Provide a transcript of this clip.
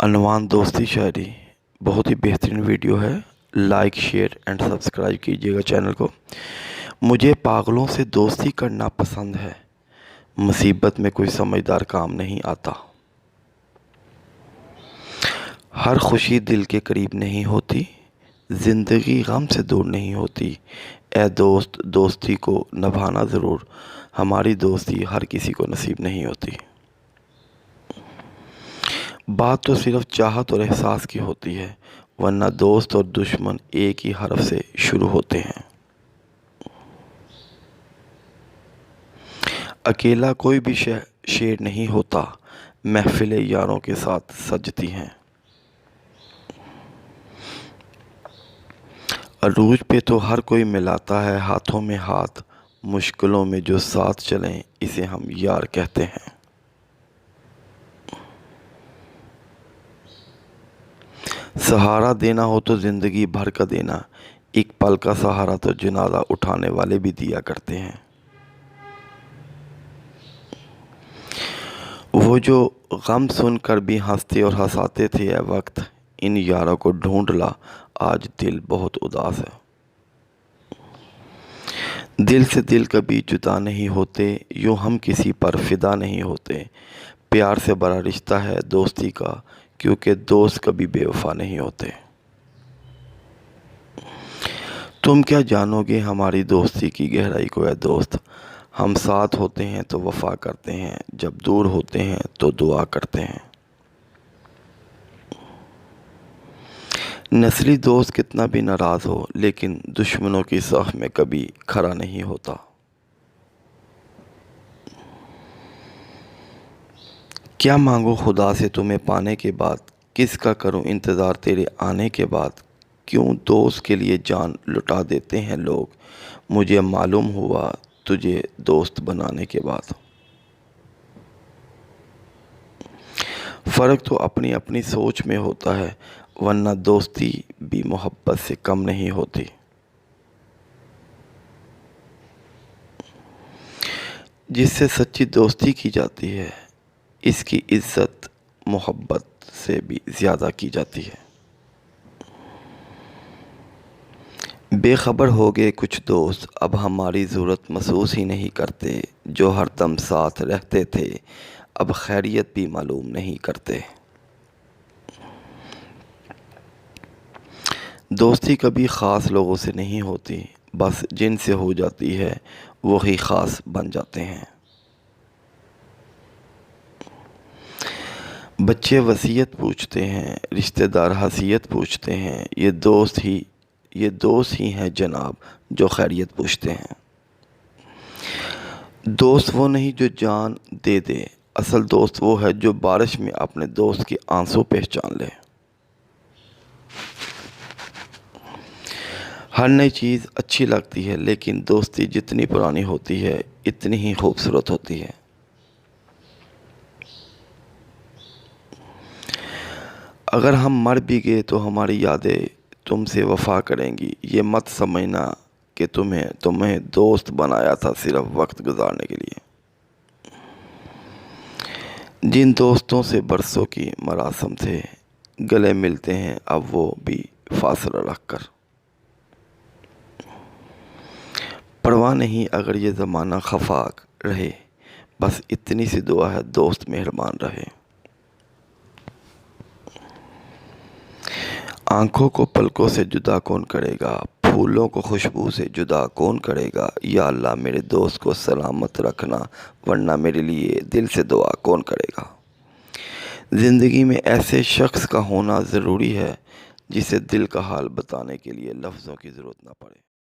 عنوان دوستی شاعری بہت ہی بہترین ویڈیو ہے. لائک شیئر اینڈ سبسکرائب کیجیے گا چینل کو. مجھے پاگلوں سے دوستی کرنا پسند ہے، مصیبت میں کوئی سمجھدار کام نہیں آتا. ہر خوشی دل کے قریب نہیں ہوتی، زندگی غم سے دور نہیں ہوتی. اے دوست، دوستی کو نبھانا ضرور، ہماری دوستی ہر کسی کو نصیب نہیں ہوتی. بات تو صرف چاہت اور احساس کی ہوتی ہے، ورنہ دوست اور دشمن ایک ہی حرف سے شروع ہوتے ہیں. اکیلا کوئی بھی شعر نہیں ہوتا، محفلیں یاروں کے ساتھ سجتی ہیں. عروج پہ تو ہر کوئی ملاتا ہے ہاتھوں میں ہاتھ، مشکلوں میں جو ساتھ چلیں اسے ہم یار کہتے ہیں. سہارا دینا ہو تو زندگی بھر کا دینا، ایک پل کا سہارا تو جنازہ اٹھانے والے بھی دیا کرتے ہیں. وہ جو غم سن کر بھی ہنستے اور ہنساتے تھے، اے وقت ان یاروں کو ڈھونڈ لا، آج دل بہت اداس ہے. دل سے دل کبھی جدا نہیں ہوتے، یوں ہم کسی پر فدا نہیں ہوتے. پیار سے بڑا رشتہ ہے دوستی کا، کیونکہ دوست کبھی بے وفا نہیں ہوتے. تم کیا جانو گے ہماری دوستی کی گہرائی کو اے دوست، ہم ساتھ ہوتے ہیں تو وفا کرتے ہیں، جب دور ہوتے ہیں تو دعا کرتے ہیں. نسلی دوست کتنا بھی ناراض ہو، لیکن دشمنوں کی صف میں کبھی کھڑا نہیں ہوتا. کیا مانگو خدا سے تمہیں پانے کے بعد، کس کا کروں انتظار تیرے آنے کے بعد. کیوں دوست کے لیے جان لٹا دیتے ہیں لوگ، مجھے معلوم ہوا تجھے دوست بنانے کے بعد. فرق تو اپنی اپنی سوچ میں ہوتا ہے، ورنہ دوستی بھی محبت سے کم نہیں ہوتی. جس سے سچی دوستی کی جاتی ہے، اس کی عزت محبت سے بھی زیادہ کی جاتی ہے. بے خبر ہو گئے کچھ دوست، اب ہماری ضرورت محسوس ہی نہیں کرتے. جو ہر دم ساتھ رہتے تھے، اب خیریت بھی معلوم نہیں کرتے. دوستی کبھی خاص لوگوں سے نہیں ہوتی، بس جن سے ہو جاتی ہے وہی خاص بن جاتے ہیں. بچے وصیت پوچھتے ہیں، رشتہ دار حیثیت پوچھتے ہیں، یہ دوست ہی ہیں جناب جو خیریت پوچھتے ہیں. دوست وہ نہیں جو جان دے دے، اصل دوست وہ ہے جو بارش میں اپنے دوست کے آنسو پہچان لے. ہر نئی چیز اچھی لگتی ہے، لیکن دوستی جتنی پرانی ہوتی ہے اتنی ہی خوبصورت ہوتی ہے. اگر ہم مر بھی گئے تو ہماری یادیں تم سے وفا کریں گی. یہ مت سمجھنا کہ تمہیں دوست بنایا تھا صرف وقت گزارنے کے لیے. جن دوستوں سے برسوں کی مراسم تھے، گلے ملتے ہیں اب وہ بھی فاصلہ رکھ کر. پرواہ نہیں اگر یہ زمانہ خفاق رہے، بس اتنی سی دعا ہے دوست مہربان رہے. آنکھوں کو پلکوں سے جدا کون کرے گا، پھولوں کو خوشبو سے جدا کون کرے گا. یا اللہ میرے دوست کو سلامت رکھنا، ورنہ میرے لیے دل سے دعا کون کرے گا. زندگی میں ایسے شخص کا ہونا ضروری ہے جسے دل کا حال بتانے کے لیے لفظوں کی ضرورت نہ پڑے.